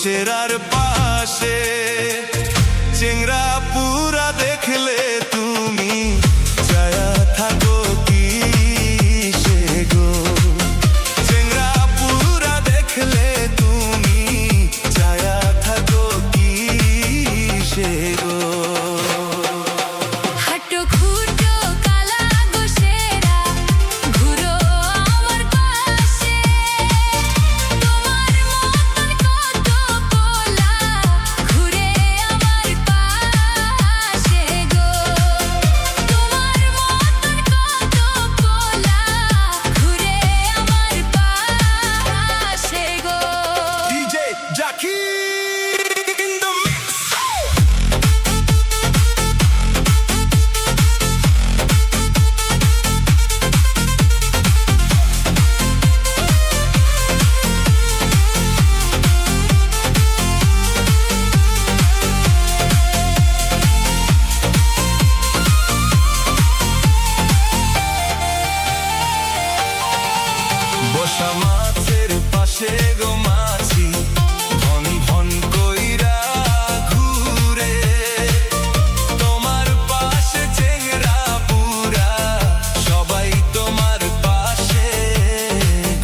সেরার পাশে চেংরা পুরা দেখলে তুমি ছায়া থাকো কি সে গো চেংরা পুরা দেখলে তুমি ছায়া থাকো কি সে গো বসা মাছের পাশে গো মাছি ভন ভন কইরা ঘুরে তোমার পাশে চেংরা পুরা সবাই তোমার পাশে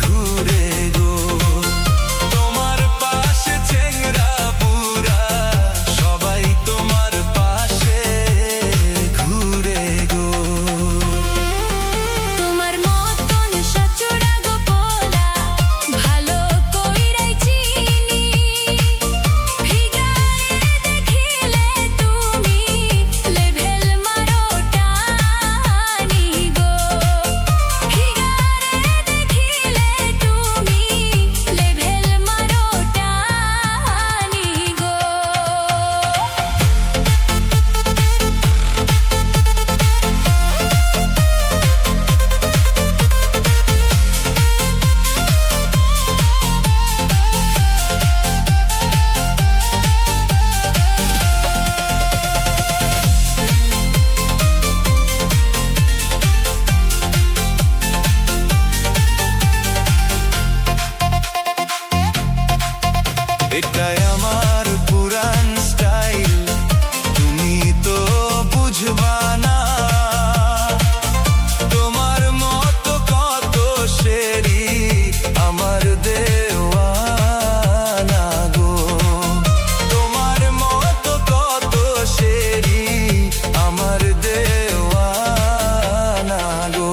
ঘুরে গো তোমার পাশে চেংরা পুরা সবাই তোমার পাশে ঘুরে গো এটাই আমার পুরান স্টাইল তুমি তো বুঝবা না তোমার মতো কত শেরি আমার দেওয়ানা গো তোমার মতো কত শেরি আমার দেওয়ানা গো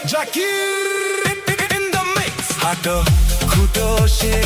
Jackie in the mix. Hato, kuto, she